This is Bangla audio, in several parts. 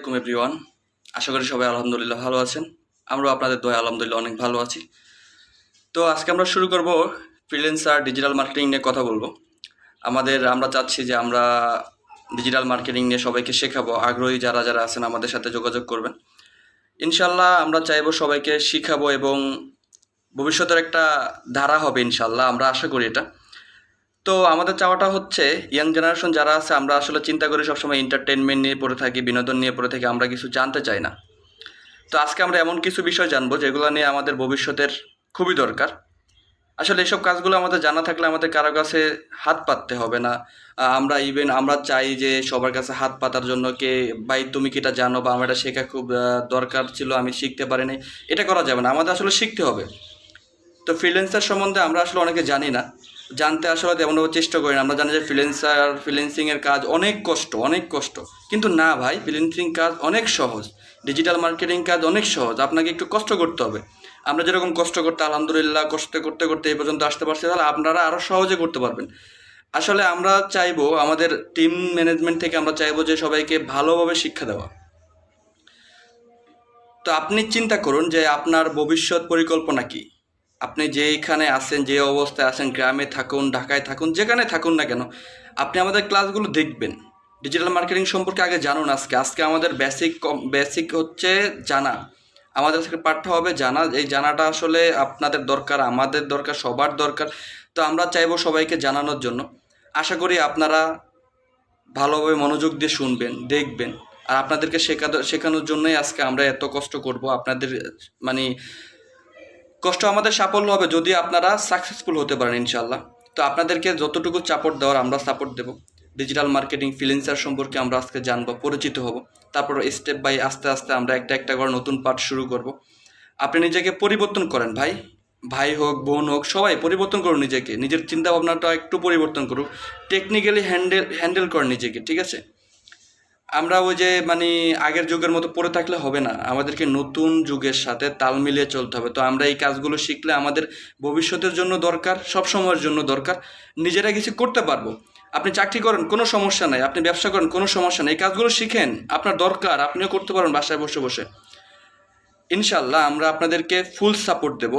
আলাইকুম এভরিওয়ান। আশা করি সবাই আলহামদুলিল্লাহ ভালো আছেন। আমরাও আপনাদের দোয়ায় আলহামদুলিল্লাহ অনেক ভালো আছি। তো আজকে আমরা শুরু করব ফ্রিল্যান্সার ডিজিটাল মার্কেটিং নিয়ে কথা বলবো। আমরা চাচ্ছি যে আমরা ডিজিটাল মার্কেটিং নিয়ে সবাইকে শেখাবো। আগ্রহী যারা যারা আছেন আমাদের সাথে যোগাযোগ করবেন। ইনশাল্লাহ আমরা চাইবো সবাইকে শিখাবো এবং ভবিষ্যতের একটা ধারা হবে ইনশাল্লাহ, আমরা আশা করি এটা। তো আমাদের চাওয়াটা হচ্ছে ইয়াং জেনারেশন যারা আছে আমরা আসলে চিন্তা করি সবসময় এন্টারটেনমেন্ট নিয়ে পড়ে থাকি, বিনোদন নিয়ে পড়ে থাকি, আমরা কিছু জানতে চাই না। তো আজকে আমরা এমন কিছু বিষয় জানবো যেগুলো নিয়ে আমাদের ভবিষ্যতের খুবই দরকার। আসলে এসব কাজগুলো আমাদের জানা থাকলে আমাদের কারো কাছে হাত পাততে হবে না। আমরা চাই যে সবার কাছে হাত পাতার জন্য কে ভাই তুমি কি এটা জানো বা আমার এটা শেখা খুব দরকার ছিল, আমি শিখতে পারিনি, এটা করা যাবে না। আমাদের আসলে শিখতে হবে। তো ফ্রিল্যান্সার সম্বন্ধে আমরা আসলে অনেকে জানি না, জানতে আসলে তেমনভাবে চেষ্টা করি না। আমরা জানি যে ফ্রিল্যান্সিংয়ের কাজ অনেক কষ্ট, অনেক কষ্ট। কিন্তু না ভাই, ফ্রিল্যান্সিং কাজ অনেক সহজ, ডিজিটাল মার্কেটিং কাজ অনেক সহজ। আপনাকে একটু কষ্ট করতে হবে। আমরা যেরকম কষ্ট করতে আলহামদুলিল্লাহ কষ্ট করতে করতে এই পর্যন্ত আসতে পারছি, তাহলে আপনারা আরও সহজে করতে পারবেন। আসলে আমরা চাইবো আমাদের টিম ম্যানেজমেন্ট থেকে আমরা চাইবো যে সবাইকে ভালোভাবে শিক্ষা দেওয়া। তো আপনি চিন্তা করুন যে আপনার ভবিষ্যৎ পরিকল্পনা কী। আপনি যেইখানে আছেন, যে অবস্থায় আছেন, গ্রামে থাকুন, ঢাকায় থাকুন, যেখানে থাকুন না কেন, আপনি আমাদের ক্লাসগুলো দেখবেন। ডিজিটাল মার্কেটিং সম্পর্কে আগে জানুন। আজকে আমাদের বেসিক হচ্ছে জানা। আমাদের আজকে পাঠ্য হবে জানা। এই জানাটা আসলে আপনাদের দরকার, আমাদের দরকার, সবার দরকার। তো আমরা চাইবো সবাইকে জানানোর জন্য। আশা করি আপনারা ভালোভাবে মনোযোগ দিয়ে শুনবেন, দেখবেন। আর আপনাদেরকে শেখানোর জন্যই আজকে আমরা এত কষ্ট করব। আপনাদের মানে কষ্ট আমাদের সাফল্য হবে যদি আপনারা সাকসেসফুল হতে পারেন ইনশাল্লাহ। তো আপনাদেরকে যতটুকু সাপোর্ট দেওয়ার আমরা সাপোর্ট দেব। ডিজিটাল মার্কেটিং ফ্রিল্যান্সার সম্পর্কে আমরা আজকে জানবো, পরিচিত হব। তারপর স্টেপ বাই আস্তে আস্তে আমরা একটা একটা করে নতুন পাঠ শুরু করব। আপনি নিজেকে পরিবর্তন করেন ভাই, ভাই হোক বোন হোক সবাই পরিবর্তন করুন নিজেকে, নিজের চিন্তা ভাবনাটা একটু পরিবর্তন করুন, টেকনিক্যালি হ্যান্ডেল করেন নিজেকে, ঠিক আছে? আমরা ওই যে আগের যুগের মতো পড়ে থাকলে হবে না, আমাদেরকে নতুন যুগের সাথে তাল মিলিয়ে চলতে হবে। তো আমরা এই কাজগুলো শিখলে আমাদের ভবিষ্যতের জন্য দরকার, সব সময়ের জন্য দরকার। নিজেরা কিছু করতে পারবো। আপনি চাকরি করেন কোনো সমস্যা নাই, আপনি ব্যবসা করেন কোনো সমস্যা নেই, এই কাজগুলো শিখেন, আপনার দরকার, আপনিও করতে পারেন বাসায় বসে বসে। ইনশাল্লাহ আমরা আপনাদেরকে ফুল সাপোর্ট দেব।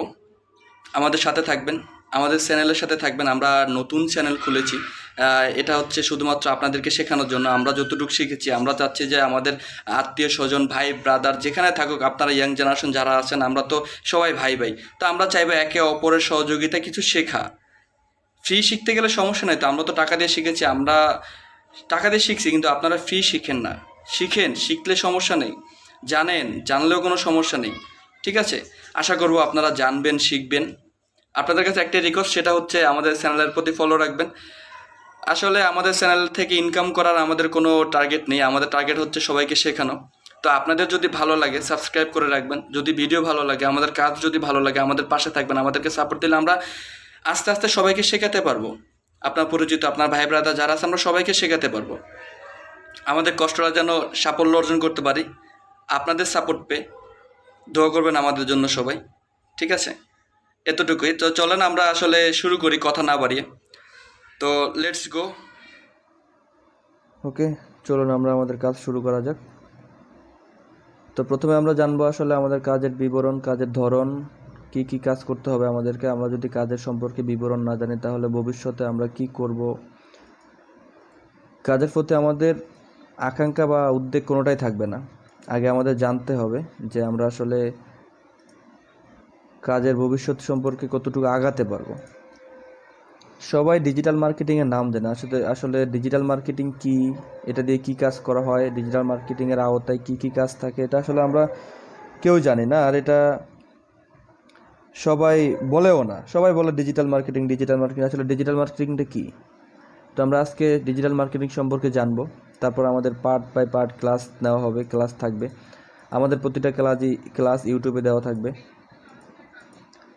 আমাদের সাথে থাকবেন, আমাদের চ্যানেলের সাথে থাকবেন। আমরা নতুন চ্যানেল খুলেছি, এটা হচ্ছে শুধুমাত্র আপনাদেরকে শেখানোর জন্য। আমরা যতটুকু শিখেছি আমরা চাচ্ছি যে আমাদের আত্মীয় স্বজন, ভাই ব্রাদার যেখানে থাকুক, আপনারা ইয়াং জেনারেশন যারা আছেন, আমরা তো সবাই ভাই ভাই। তো আমরা চাইবো একে অপরের সহযোগিতা কিছু শেখা। ফ্রি শিখতে গেলে সমস্যা নেই, তো আমরা তো টাকা দিয়ে শিখেছি, আমরা টাকা দিয়ে শিখছি, কিন্তু আপনারা ফ্রি শিখেন না। শিখলে সমস্যা নেই, জানলেও কোনো সমস্যা নেই, ঠিক আছে? আশা করব আপনারা জানবেন, শিখবেন। আপনাদের কাছে একটা রিকোয়েস্ট, সেটা হচ্ছে আমাদের চ্যানেলের প্রতি ফলো রাখবেন। আসলে আমাদের চ্যানেল থেকে ইনকাম করার আমাদের কোনো টার্গেট নেই, আমাদের টার্গেট হচ্ছে সবাইকে শেখানো। তো আপনাদের যদি ভালো লাগে সাবস্ক্রাইব করে রাখবেন, যদি ভিডিও ভালো লাগে, আমাদের কাজ যদি ভালো লাগে, আমাদের পাশে থাকবেন, আমাদেরকে সাপোর্ট দিলে আমরা আস্তে আস্তে সবাইকে শেখাতে পারবো। আপনার পরিচিত, আপনার ভাই ব্রাদার যারা আছে, আমরা সবাইকে শেখাতে পারবো। আমাদের কষ্টটা যেন সাফল্য অর্জন করতে পারি, আপনাদের সাপোর্ট পেয়ে দোয়া করবেন আমাদের জন্য সবাই, ঠিক আছে? এতটুকুই। তো চলেন আমরা আসলে শুরু করি কথা না বাড়িয়ে। তো লেটস গো। ওকে, চলুন আমরা আমাদের কাজ শুরু করা যাক। তো প্রথমে আমরা জানবো আসলে আমাদের কাজের বিবরণ, কাজের ধরন, কি কি কাজ করতে হবে আমাদেরকে। আমরা যদি কাজের সম্পর্কে বিবরণ না জানি তাহলে ভবিষ্যতে আমরা কি করব, কাজের প্রতি আমাদের আকাঙ্ক্ষা বা উদ্বেগ কোনোটাই থাকবে না। আগে আমাদের জানতে হবে যে আমরা আসলে কাজের ভবিষ্যৎ সম্পর্কে কতটুকু আগাতে পারবো। সবাই ডিজিটাল মার্কেটিংয়ের নাম জানে, আসলে ডিজিটাল মার্কেটিং কি, এটা দিয়ে কি কাজ করা হয়, ডিজিটাল মার্কেটিংয়ের আওতায় কি কি কাজ থাকে, এটা আসলে আমরা কেউ জানি না। আর এটা সবাই বলেও না, সবাই বলে ডিজিটাল মার্কেটিং। আসলে ডিজিটাল মার্কেটিংটা কি? তো আমরা আজকে ডিজিটাল মার্কেটিং সম্পর্কে জানবো। তারপর আমাদের পার্ট বাই পার্ট ক্লাস নেওয়া হবে, ক্লাস থাকবে। আমাদের প্রতিটা ক্লাস ইউটিউবে দেওয়া থাকবে,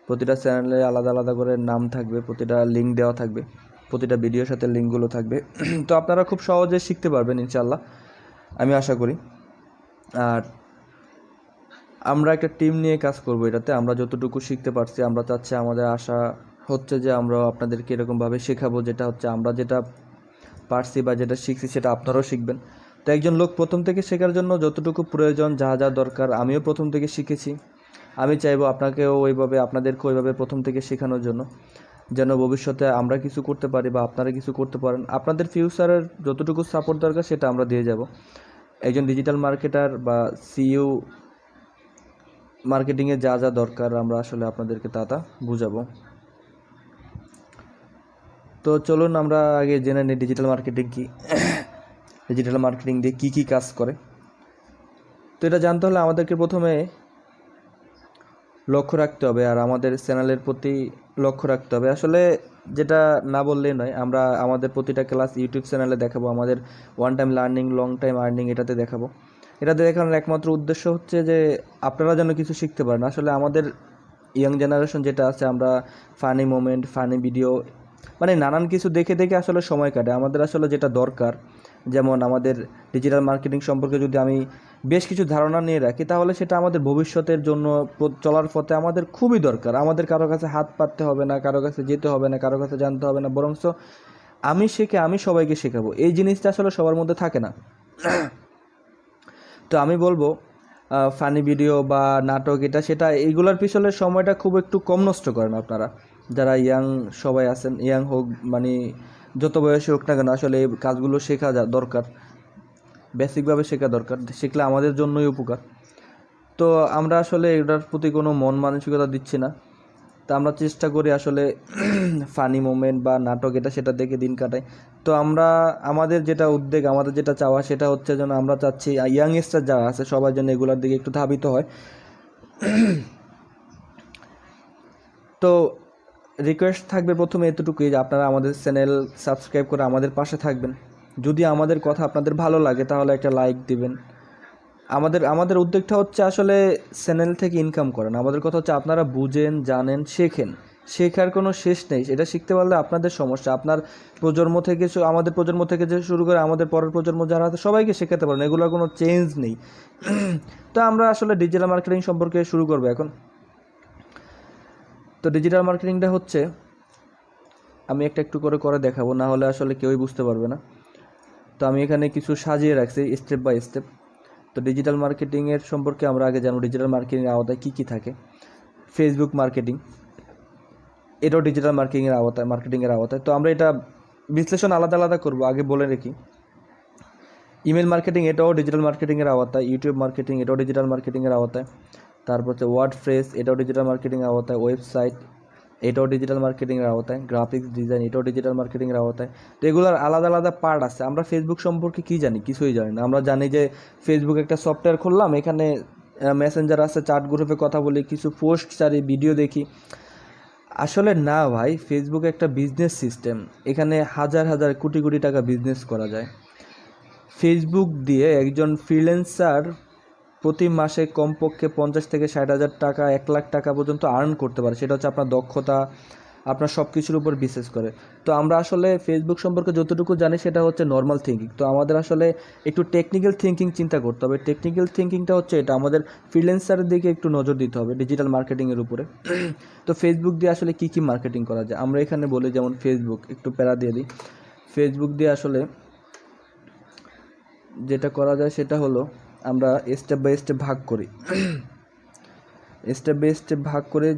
প্রতিটা চ্যানেলে আলাদা আলাদা করে নাম থাকবে, প্রতিটা লিঙ্ক দেওয়া থাকবে, প্রতিটা ভিডিওর সাথে লিঙ্কগুলো থাকবে। তো আপনারা খুব সহজে শিখতে পারবেন ইনশাল্লাহ, আমি আশা করি। আর আমরা একটা টিম নিয়ে কাজ করব এটাতে। আমরা যতটুকু শিখতে পারছি, আমরা চাচ্ছি, আমাদের আশা হচ্ছে যে আমরাও আপনাদেরকে এরকমভাবে শেখাবো, যেটা হচ্ছে আমরা যেটা পারছি বা যেটা শিখছি সেটা আপনারাও শিখবেন। তো একজন লোক প্রথম থেকে শেখার জন্য যতটুকু প্রয়োজন, যা যা দরকার, আমিও প্রথম থেকে শিখেছি। আমি চাইবো আপনাকেও ওইভাবে, আপনাদেরকে ওইভাবে প্রথম থেকে শেখানোর জন্য, যেন ভবিষ্যতে আমরা কিছু করতে পারি বা আপনারা কিছু করতে পারেন। আপনাদের ফিউচারের যতটুকু সাপোর্ট দরকার সেটা আমরা দিয়ে যাব। একজন ডিজিটাল মার্কেটার বা সিইও মার্কেটিংয়ে যা যা দরকার আমরা আসলে আপনাদেরকে তা বুঝাবো। তো চলুন আমরা আগে জেনে নিই ডিজিটাল মার্কেটিং কি, ডিজিটাল মার্কেটিং দিয়ে কী কী কাজ করে। তো এটা জানতে হলে আমাদেরকে প্রথমে লক্ষ্য রাখতে হবে, আর আমাদের চ্যানেলের প্রতি লক্ষ্য রাখতে হবে। আসলে যেটা না বললেই নয়, আমরা আমাদের প্রতিটা ক্লাস ইউটিউব চ্যানেলে দেখাবো, আমাদের one time learning, long time earning এটাতে দেখাবো। এটাতে দেখানোর একমাত্র উদ্দেশ্য হচ্ছে যে আপনারা যেন কিছু শিখতে পারেন। আসলে আমাদের ইয়াং জেনারেশন যেটা আছে, আমরা ফানি মোমেন্ট, ফানি ভিডিও, মানে নানান কিছু দেখে দেখে আসলে সময় কাটে। আমাদের আসলে যেটা দরকার, যেমন আমাদের ডিজিটাল মার্কেটিং সম্পর্কে যদি আমি বেশ কিছু ধারণা নিয়ে রাখি, তাহলে সেটা আমাদের ভবিষ্যতের জন্য চলার পথে আমাদের খুবই দরকার। আমাদের কারো কাছে হাত পাততে হবে না, কারো কাছে যেতে হবে না, কারো কাছে জানতে হবে না, বরঞ্চ আমি শিখে আমি সবাইকে শেখাবো, এই জিনিসটা আসলে সবার মধ্যে থাকে না। তো আমি বলবো ফানি ভিডিও বা নাটক এটা সেটা এইগুলোর পিছনে সময়টা খুব একটু কম নষ্ট করেন আপনারা, যারা ইয়াং সবাই আছেন, ইয়াং হোক মানে যত বয়সে হোক না কেন, আসলে এই কাজগুলো শেখা দরকার, বেসিকভাবে শেখা দরকার, শিখলে আমাদের জন্যই উপকার। তো আমরা আসলে এটার প্রতি কোনো মন মানসিকতা দিচ্ছি না। তা আমরা চেষ্টা করি আসলে ফানি মোমেন্ট বা নাটক এটা সেটা দেখে দিন কাটাই। তো আমরা আমাদের যেটা উদ্বেগ, আমাদের যেটা চাওয়া সেটা হচ্ছে যেন আমরা চাচ্ছি ইয়াংস্টার যারা আছে সবার জন্য এগুলোর দিকে একটু ধাবিত হয়। তো রিকোয়েস্ট থাকবে প্রথমে এতটুকুই যে আপনারা আমাদের চ্যানেল সাবস্ক্রাইব করে আমাদের পাশে থাকবেন। যদি আমাদের কথা আপনাদের ভালো লাগে তাহলে একটা লাইক দিবেন। আমাদের উদ্যোগটা হচ্ছে আসলে চ্যানেল থেকে ইনকাম করেন। আমাদের কথা হচ্ছে আপনারা বুঝেন, জানেন, শেখেন। শেখার কোনো শেষ নেই। এটা শিখতে পারলে আপনাদের সমস্যা, আপনার প্রজন্ম থেকে আমাদের প্রজন্ম থেকে যে শুরু করে আমাদের পরের প্রজন্ম যারা আছে সবাইকে শেখাতে পারেন, এগুলোর কোনো চেঞ্জ নেই। তো আমরা আসলে ডিজিটাল মার্কেটিং সম্পর্কে শুরু করবো এখন। তো ডিজিটাল মার্কেটিংটা হচ্ছে, আমি একটু করে দেখাবো, না হলে আসলে কেউই বুঝতে পারবে না। তো আমি এখানে কিছু সাজিয়ে রাখছি স্টেপ বাই স্টেপ। তো ডিজিটাল মার্কেটিংয়ের সম্পর্কে আমরা আগে জানবো ডিজিটাল মার্কেটিংয়ের আওতায় কী কী থাকে। ফেসবুক মার্কেটিং, এটাও ডিজিটাল মার্কেটিংয়ের আওতায়। তো আমরা এটা বিশ্লেষণ আলাদা আলাদা করব, আগে বলে রেখি। ইমেল মার্কেটিং, এটাও ডিজিটাল মার্কেটিংয়ের আওতায়। ইউটিউব মার্কেটিং, এটাও ডিজিটাল মার্কেটিংয়ের আওতায়। তারপর হচ্ছে ওয়ার্ডপ্রেস, এটাও ডিজিটাল মার্কেটিংয়ের আওতায়। ওয়েবসাইট, এটাও ডিজিটাল মার্কেটিংয়ের আওতায়। গ্রাফিক্স ডিজাইন, এটাও ডিজিটাল মার্কেটিংয়ের আওতায়। তো এগুলোর আলাদা আলাদা পার্ট আছে। আমরা ফেসবুক সম্পর্কে কী জানি? কিছুই জানি না। আমরা জানি যে ফেসবুক একটা সফটওয়্যার খুললাম, এখানে মেসেঞ্জার আছে, চ্যাট গ্রুপে কথা বলি, কিছু পোস্ট চারি, ভিডিও দেখি। আসলে না ভাই, ফেসবুক একটা বিজনেস সিস্টেম। এখানে হাজার হাজার কোটি কোটি টাকা বিজনেস করা যায়। ফেসবুক দিয়ে একজন ফ্রিল্যান্সার প্রতি মাসে কমপক্ষে 50 থেকে 60 হাজার টাকা, 1 লাখ টাকা পর্যন্ত আর্ন করতে পারে। সেটা হচ্ছে আপনার দক্ষতা, আপনার সব কিছুর উপর বিশেষ করে। তো আমরা আসলে ফেসবুক সম্পর্কে যতটুকু জানি সেটা হচ্ছে নর্মাল থিঙ্কিং। তো আমাদের আসলে একটু টেকনিক্যাল থিঙ্কিং চিন্তা করতে হবে। টেকনিক্যাল থিঙ্কিংটা হচ্ছে এটা, আমাদের ফ্রিল্যান্সারের দিকে একটু নজর দিতে হবে ডিজিটাল মার্কেটিংয়ের উপরে। তো ফেসবুক দিয়ে আসলে কী কী মার্কেটিং করা যায় আমরা এখানে বলি। যেমন ফেসবুক, একটু প্যারা দিয়ে দিই। ফেসবুক দিয়ে আসলে যেটা করা যায় সেটা হলো আমরা স্টেপ বাই স্টেপ ভাগ করি। স্টেপ বাই স্টেপ ভাগ করে,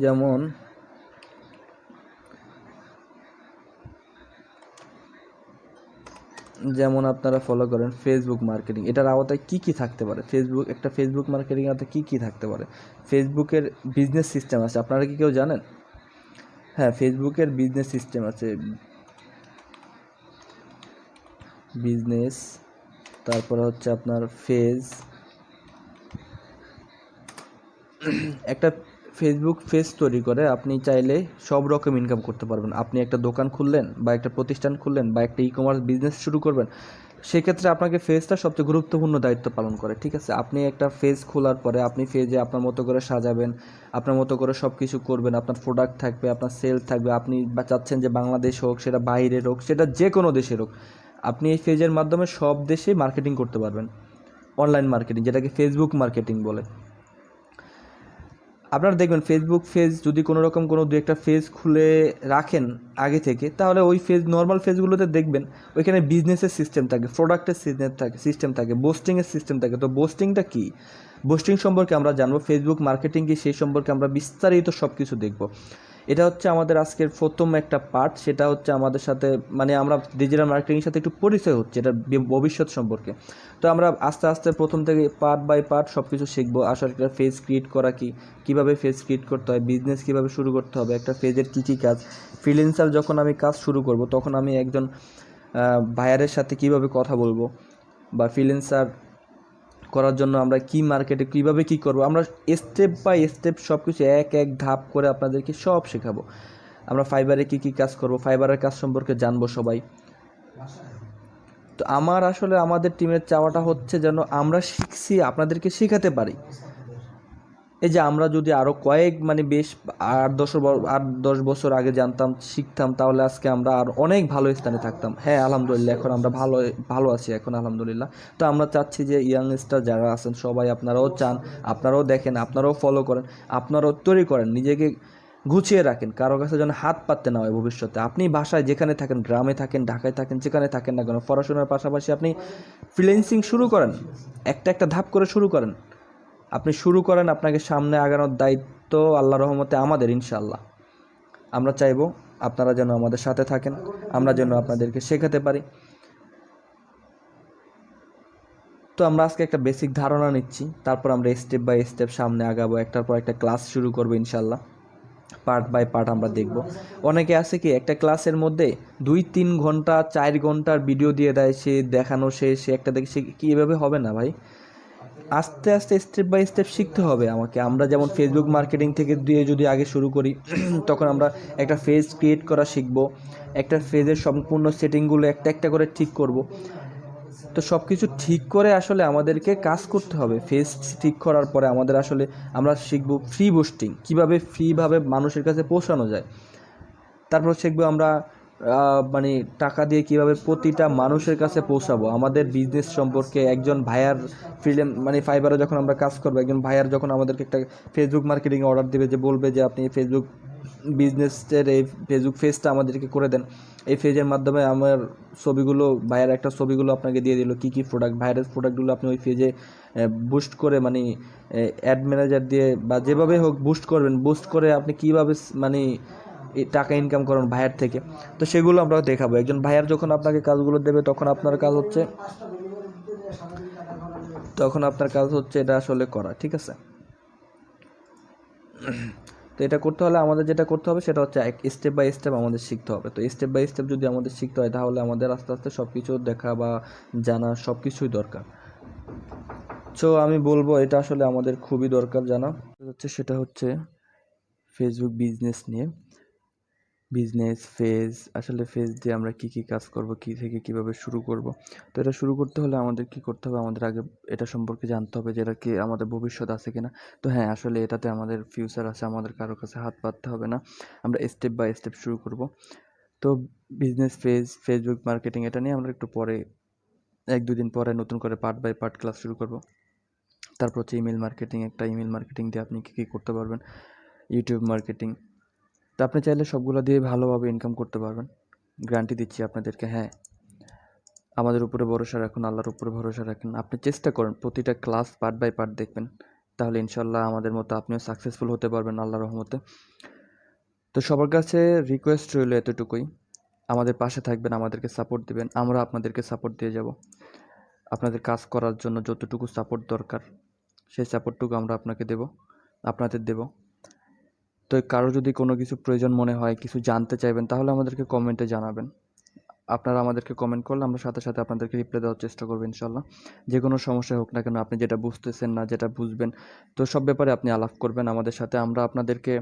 যেমন আপনারা ফলো করেন ফেসবুক মার্কেটিং, এটার আওতায় কী কী থাকতে পারে। ফেসবুক মার্কেটিং আওতায় কী কী থাকতে পারে। ফেসবুকের বিজনেস সিস্টেম আছে, আপনারা কি কেউ জানেন? হ্যাঁ, ফেসবুকের বিজনেস সিস্টেম আছে। বিজনেস, তারপরে হচ্ছে আপনার একটা ফেসবুক পেজ তৈরি করে আপনি চাইলে সব রকম ইনকাম করতে পারবেন। আপনি একটা দোকান খুললেন বা একটা প্রতিষ্ঠান খুললেন বা একটা ই-কমার্স বিজনেস শুরু করবেন, সেক্ষেত্রে আপনাকে ফেজটা সবচেয়ে গুরুত্বপূর্ণ দায়িত্ব পালন করে। ঠিক আছে, আপনি একটা ফেজ খোলার পরে আপনি ফেজে আপনার মতো করে সাজাবেন, আপনার মতো করে সব কিছু করবেন, আপনার প্রোডাক্ট থাকবে, আপনার সেল থাকবে। আপনি চাচ্ছেন যে বাংলাদেশ হোক, সেটা বাইরের হোক, সেটা যে কোনো দেশের হোক, আপনি এই ফেজের মাধ্যমে সব দেশে মার্কেটিং করতে পারবেন। অনলাইন মার্কেটিং, যেটাকে ফেসবুক মার্কেটিং বলে। আপনারা দেখবেন ফেসবুক পেজ যদি কোনো রকম কোনো দু একটা পেজ খুলে রাখেন আগে থেকে, তাহলে ওই পেজ নর্মাল পেজগুলোতে দেখবেন ওইখানে বিজনেসের সিস্টেম থাকে, প্রোডাক্টের সিস্টেম থাকে, বোস্টিংয়ের সিস্টেম থাকে। তো বোস্টিংটা কী, বোস্টিং সম্পর্কে আমরা জানবো, ফেসবুক মার্কেটিং কি সেই সম্পর্কে আমরা বিস্তারিত সব কিছু দেখব। এটা হচ্ছে আমাদের আজকের প্রথম একটা পার্ট, সেটা হচ্ছে আমাদের সাথে মানে আমরা ডিজিটাল মার্কেটিংয়ের সাথে একটু পরিচয় হচ্ছে এটা ভবিষ্যৎ সম্পর্কে। তো আমরা আস্তে আস্তে প্রথম থেকে পার্ট বাই পার্ট সব কিছু শিখবো। আসলে একটা পেজ ক্রিয়েট করা কি, কীভাবে পেজ ক্রিয়েট করতে হয়, বিজনেস কীভাবে শুরু করতে হবে, একটা পেজের কী কী কাজ, ফ্রিল্যান্সার যখন আমি কাজ শুরু করব তখন আমি একজন বায়ারের সাথে কীভাবে কথা বলবো, বা ফ্রিল্যান্সার করার জন্য আমরা কি মার্কেটে কীভাবে কী করবো, আমরা স্টেপ বাই স্টেপ সব কিছু এক এক ধাপ করে আপনাদেরকে সব শেখাবো। আমরা ফাইবারে কী কী কাজ করব, ফাইবারের কাজ সম্পর্কে জানবো সবাই। তো আমাদের টিমের চাওয়াটা হচ্ছে যেন আমরা শিখছি আপনাদেরকে শেখাতে পারি। এই যে আমরা যদি আরও বেশ 8-10 বছর আগে জানতাম, শিখতাম, তাহলে আজকে আমরা আর অনেক ভালো স্থানে থাকতাম। হ্যাঁ আলহামদুলিল্লাহ, এখন আমরা ভালো আছি এখন আলহামদুলিল্লাহ। তো আমরা চাচ্ছি যে ইয়াংস্টার যারা আছেন সবাই, আপনারাও চান, আপনারাও দেখেন, আপনারাও ফলো করেন, আপনারাও তৈরি করেন, নিজেকে গুছিয়ে রাখেন, কারো কাছে যেন হাত পাততে না হয় ভবিষ্যতে। আপনি বাসায় যেখানে থাকেন, গ্রামে থাকেন, ঢাকায় থাকেন, যেখানে থাকেন না কেন, পড়াশোনার পাশাপাশি আপনি ফ্রিল্যান্সিং শুরু করেন, একটা একটা ধাপ করে শুরু করেন। আপনি শুরু করেন, আপনাকে সামনে আগানোর দায়িত্ব আল্লাহর রহমতে আমাদের ইনশাআল্লাহ। আমরা চাইবো আপনারা যেন আমাদের সাথে থাকেন, আমরা যেন আপনাদেরকে শেখাতে পারি। তো আমরা আজকে একটা বেসিক ধারণা নিচ্ছি, তারপর আমরা স্টেপ বাই স্টেপ সামনে আগাবো, একটার পর একটা ক্লাস শুরু করবো ইনশাআল্লাহ। পার্ট বাই পার্ট আমরা দেখব। অনেকে আছে কি একটা ক্লাসের মধ্যে 2-3 ঘন্টা 4 ঘন্টার ভিডিও দিয়ে দেয়, সে দেখানো সে একটা দেখে সে কি, এভাবে হবে না ভাই। আস্তে আস্তে স্টেপ বাই স্টেপ শিখতে হবে আমাকে। আমরা যেমন ফেসবুক মার্কেটিং থেকে দিয়ে যদি আগে শুরু করি, তখন আমরা একটা পেজ ক্রিয়েট করা শিখব, একটা পেজের সম্পূর্ণ সেটিংগুলো একটা একটা করে ঠিক করব। তো সব কিছু ঠিক করে আসলে আমাদেরকে কাজ করতে হবে। পেজ ঠিক করার পরে আমাদের আসলে আমরা শিখব ফ্রি বুস্টিং, কীভাবে ফ্রিভাবে মানুষের কাছে পৌঁছানো যায়। তারপর শিখবো আমরা টাকা দিয়ে কীভাবে প্রতিটা মানুষের কাছে পৌঁছাবো আমাদের বিজনেস সম্পর্কে। একজন ভাইয়ার ফাইবারে যখন আমরা কাজ করবো, একজন ভাইয়ার যখন আমাদেরকে একটা ফেসবুক মার্কেটিং অর্ডার দেবে, যে বলবে যে আপনি ফেসবুক বিজনেসের এই ফেসবুক পেজটা আমাদেরকে করে দেন, এই পেজের মাধ্যমে আমার ছবিগুলো, ভাইয়ার একটা ছবিগুলো আপনাকে দিয়ে দিল, কী কী প্রোডাক্ট, ভাইরাস প্রোডাক্টগুলো আপনি ওই পেজে বুস্ট করে অ্যাড ম্যানেজার দিয়ে বা যেভাবে হোক বুস্ট করবেন, বুস্ট করে আপনি কীভাবে এই টাকা ইনকাম করেন ভাইয়ার থেকে। তো সেগুলো আমরা দেখাবো। একজন ভাইয়ার যখন আপনাকে কাজগুলো দেবে, তখন আপনার কাজ হচ্ছে এটা আসলে করা, ঠিক আছে। তো এটা করতে হলে আমাদের যেটা করতে হবে সেটা হচ্ছে স্টেপ বাই স্টেপ আমাদের শিখতে হবে। তো স্টেপ বাই স্টেপ যদি আমাদের শিখতে হয়, তাহলে আমাদের আস্তে আস্তে সব কিছু দেখা বা জানা সব কিছুই দরকার। সো আমি বলবো এটা আসলে আমাদের খুবই দরকার জানা। সেটা হচ্ছে ফেসবুক বিজনেস নিয়ে। বিজনেস ফেজ, আসলে ফেজ দিয়ে আমরা কী কী কাজ করব, কী থেকে কীভাবে শুরু করব। তো এটা শুরু করতে হলে আমাদের কী করতে হবে, আমাদের আগে এটা সম্পর্কে জানতে হবে যে এটা কি আমাদের ভবিষ্যৎ আছে কিনা। তো হ্যাঁ, আসলে এটাতে আমাদের ফিউচার আছে, আমাদের কারোর কাছে হাত পাততে হবে না, আমরা স্টেপ বাই স্টেপ শুরু করব। তো বিজনেস ফেজ, ফেসবুক মার্কেটিং, এটা নিয়ে আমরা একটু পরে 1-2 দিন পরে নতুন করে পার্ট বাই পার্ট ক্লাস শুরু করব। তারপর হচ্ছে ইমেল মার্কেটিং, একটা ইমেল মার্কেটিং দিয়ে আপনি কী কী করতে পারবেন, ইউটিউব মার্কেটিং। তো আপনি চাইলে সবগুলো দিয়ে ভালোভাবে ইনকাম করতে পারবেন, গ্যারান্টি দিচ্ছি আপনাদেরকে। হ্যাঁ, আমাদের উপরে ভরসা রাখুন, আল্লাহর উপরে ভরসা রাখুন। আপনি চেষ্টা করেন প্রতিটা ক্লাস পার্ট বাই পার্ট দেখবেন, তাহলে ইনশাল্লাহ আমাদের মতো আপনিও সাকসেসফুল হতে পারবেন আল্লাহর রহমতে। তো সবার কাছে রিকোয়েস্ট রইল এতটুকুই, আমাদের পাশে থাকবেন, আমাদেরকে সাপোর্ট দিবেন, আমরা আপনাদেরকে সাপোর্ট দিয়ে যাব। আপনাদের কাজ করার জন্য যতটুকু সাপোর্ট দরকার, সেই সাপোর্টটুকু আমরা আপনাদের দেব। তো কারো যদি কোনো কিছু প্রয়োজন মনে হয়, কিছু জানতে চাইবেন, তাহলে আমাদেরকে কমেন্টে জানাবেন। আপনারা আমাদেরকে কমেন্ট করলে আমরা সাথে সাথে আপনাদেরকে রিপ্লাই দেওয়ার চেষ্টা করবো ইনশাল্লাহ। যে কোনো সমস্যা হোক না কেন, আপনি যেটা বুঝতেছেন না, যেটা বুঝবেন, তো সব ব্যাপারে আপনি আলাপ করবেন আমাদের সাথে, আমরা আপনাদেরকে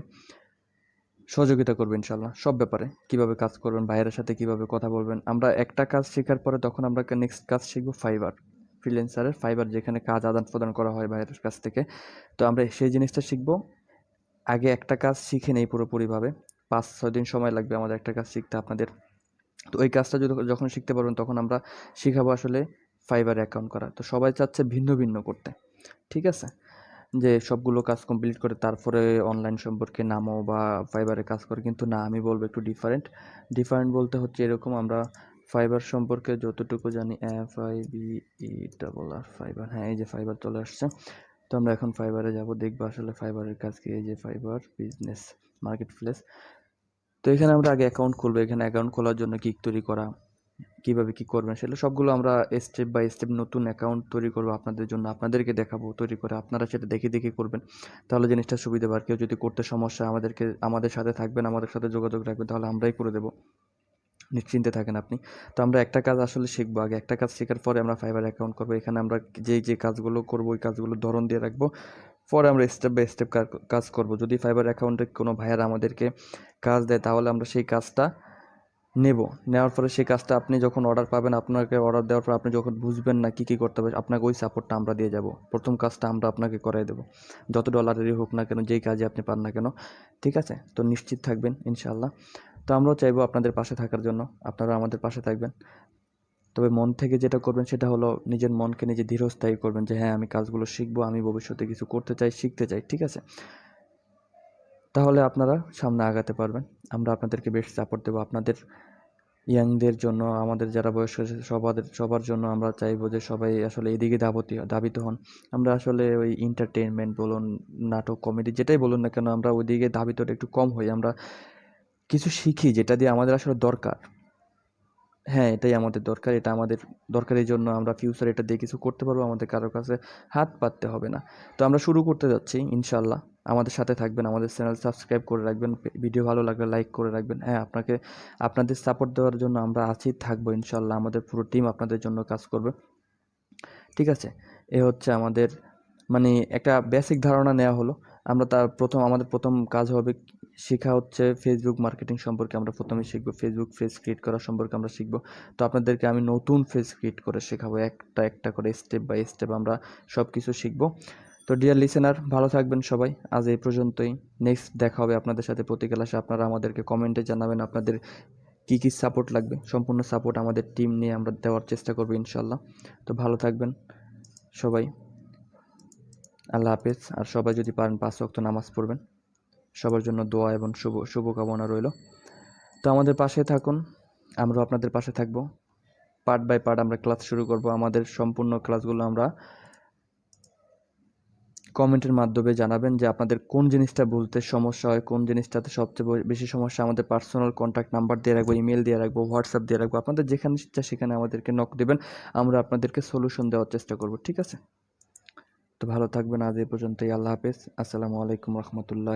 সহযোগিতা করবো ইনশাল্লাহ। সব ব্যাপারে কীভাবে কাজ করবেন, ভাইয়ের সাথে কীভাবে কথা বলবেন। আমরা একটা কাজ শেখার পরে তখন আমরা নেক্সট কাজ শিখবো ফাইবার, ফ্রিল্যান্সারের ফাইবার, যেখানে কাজ আদান প্রদান করা হয় ভাইয়ের কাছ থেকে। তো আমরা সেই জিনিসটা শিখবো। আগে একটা কাজ শিখে নেই পুরোপুরিভাবে, 5-6 দিন সময় লাগবে আমাদের একটা কাজ শিখতে আপনাদের। তো ওই কাজটা যখন শিখতে পারবেন, তখন আমরা শিখাবো আসলে ফাইবার অ্যাকাউন্ট করা। তো সবাই চাচ্ছে ভিন্ন ভিন্ন করতে, ঠিক আছে। যে সবগুলো কাজ কমপ্লিট করে তারপরে অনলাইন সম্পর্কে নামো বা ফাইবারে কাজ করে, কিন্তু না, আমি বলবো একটু ডিফারেন্ট বলতে হচ্ছে এরকম, আমরা ফাইবার সম্পর্কে যতটুকু জানি, FIBER ফাইবার, হ্যাঁ এই যে ফাইবার চলে আসছে। তো আমরা এখন ফাইবারে যাব, দেখবো আসলে ফাইবারের কাজ কি। এই যে ফাইবার বিজনেস মার্কেট প্লেস। তো এখানে আমরা আগে অ্যাকাউন্ট খুলবো। এখানে অ্যাকাউন্ট খোলার জন্য কিক তৈরি করা, কিভাবে কি করবেন সেগুলো সবগুলো আমরা স্টেপ বাই স্টেপ নতুন অ্যাকাউন্ট তৈরি করবো আপনাদের জন্য, আপনাদেরকে দেখাবো তৈরি করে, আপনারা সেটা দেখে করবেন, তাহলে জিনিসটা সুবিধা হবে। আর কেউ যদি করতে সমস্যা হয় আমাদের সাথে থাকবেন, আমাদের সাথে যোগাযোগ রাখবেন, তাহলে আমরাই করে দেবো, নিশ্চিন্তে থাকেন আপনি। তো আমরা একটা কাজ আসলে শিখবো, আগে একটা কাজ শেখার পরে আমরা ফাইবার অ্যাকাউন্ট করবো। এখানে আমরা যে কাজগুলো করবো ওই কাজগুলোর ধরন দিয়ে রাখবো, পরে আমরা স্টেপ বাই স্টেপ কাজ করব। যদি ফাইবার অ্যাকাউন্টে কোনো ভাইয়ারা আমাদেরকে কাজ দেয় তাহলে আমরা সেই কাজটা নেওয়ার পরে সেই কাজটা আপনি যখন অর্ডার পাবেন, আপনাকে অর্ডার দেওয়ার পর আপনি যখন বুঝবেন না কী করতে হবে, আপনাকে ওই সাপোর্টটা আমরা দিয়ে যাব। প্রথম কাজটা আমরা আপনাকে করাই দেবো, যত ডলারেরই হোক না কেন, যেই কাজে আপনি পান না কেন, ঠিক আছে? তো নিশ্চিত থাকবেন ইনশাআল্লাহ। তো আমরাও চাইবো আপনাদের পাশে থাকার জন্য, আপনারা আমাদের পাশে থাকবেন। তবে মন থেকে যেটা করবেন সেটা হলো নিজের মনকে নিজে ধীরস্থায়ী করবেন, যে হ্যাঁ আমি কাজগুলো শিখবো, আমি ভবিষ্যতে কিছু করতে চাই, শিখতে চাই, ঠিক আছে? তাহলে আপনারা সামনে আগাতে পারবেন। আমরা আপনাদেরকে বেশ সাপোর্ট দেবো। আপনাদের ইয়াংদের জন্য, আমাদের যারা বয়স্ক আছে সবার জন্য আমরা চাইবো যে সবাই আসলে এদিকে ধাবিত হন। আমরা আসলে ওই এন্টারটেইনমেন্ট বলুন, নাটক, কমেডি যেটাই বলুন না কেন, আমরা ওইদিকে ধাবিতটা একটু কম হই। আমরা কিছু শিখি যেটা দিয়ে আমাদের আসলে দরকার। হ্যাঁ, এটাই আমাদের দরকার, এটা আমাদের দরকারের জন্য আমরা ফিউচারে এটা দিয়ে কিছু করতে পারবো, আমাদের কারোর কাছে হাত পাততে হবে না। তো আমরা শুরু করতে যাচ্ছি ইনশাআল্লাহ। আমাদের সাথে থাকবেন, আমাদের চ্যানেল সাবস্ক্রাইব করে রাখবেন, ভিডিও ভালো লাগলে লাইক করে রাখবেন। হ্যাঁ, আপনাদের সাপোর্ট দেওয়ার জন্য আমরা আছি, থাকবো ইনশাআল্লাহ। আমাদের পুরো টিম আপনাদের জন্য কাজ করবে, ঠিক আছে? এ হচ্ছে আমাদের মানে একটা বেসিক ধারণা নেওয়া হলো। আমাদের প্রথম কাজ হবে শেখা হচ্ছে ফেসবুক মার্কেটিং সম্পর্কে। আমরা প্রথমে শিখবো ফেসবুক পেজ ক্রিয়েট করা সম্পর্কে আমরা শিখবো। তো আপনাদেরকে আমি নতুন পেজ ক্রিয়েট করে শেখাবো, একটা করে স্টেপ বাই স্টেপ আমরা সব কিছু শিখবো। তো ডিয়ার লিসেনার, ভালো থাকবেন সবাই। আজ এই পর্যন্তই। নেক্সট দেখা হবে আপনাদের সাথে প্রতি ক্লাসে। আপনারা আমাদেরকে কমেন্টে জানাবেন আপনাদের কী সাপোর্ট লাগবে। সম্পূর্ণ সাপোর্ট আমাদের টিম নিয়ে আমরা দেওয়ার চেষ্টা করবো ইনশাল্লাহ। তো ভালো থাকবেন সবাই। আল্লাহ হাফেজ। আর সবাই যদি পারেন 5 ওয়াক্ত নামাজ পড়বেন। সবার জন্য দোয়া এবং শুভকামনা রইল। তো আমাদের পাশে থাকুন, আমরাও আপনাদের পাশে থাকব। পার্ট বাই পার্ট আমরা ক্লাস শুরু করব। আমাদের সম্পূর্ণ ক্লাসগুলো আমরা কমেন্টের মাধ্যমে জানাবেন যে আপনাদের কোন জিনিসটা বলতে সমস্যা হয়, কোন জিনিসটাতে সবচেয়ে বেশি সমস্যা। আমাদের পার্সোনাল কন্ট্যাক্ট নাম্বার দিয়ে রাখবো, ইমেল দিয়ে রাখবো, হোয়াটসঅ্যাপ দিয়ে রাখবো। আপনাদের যেখানে ইচ্ছা সেখানে আমাদেরকে নক দেবেন, আমরা আপনাদেরকে সলিউশন দেওয়ার চেষ্টা করব, ঠিক আছে? তো ভালো থাকবেন। আজ এই পর্যন্তই। আল্লাহ হাফেজ। আসসালামু আলাইকুম রহমতুল্লাহ।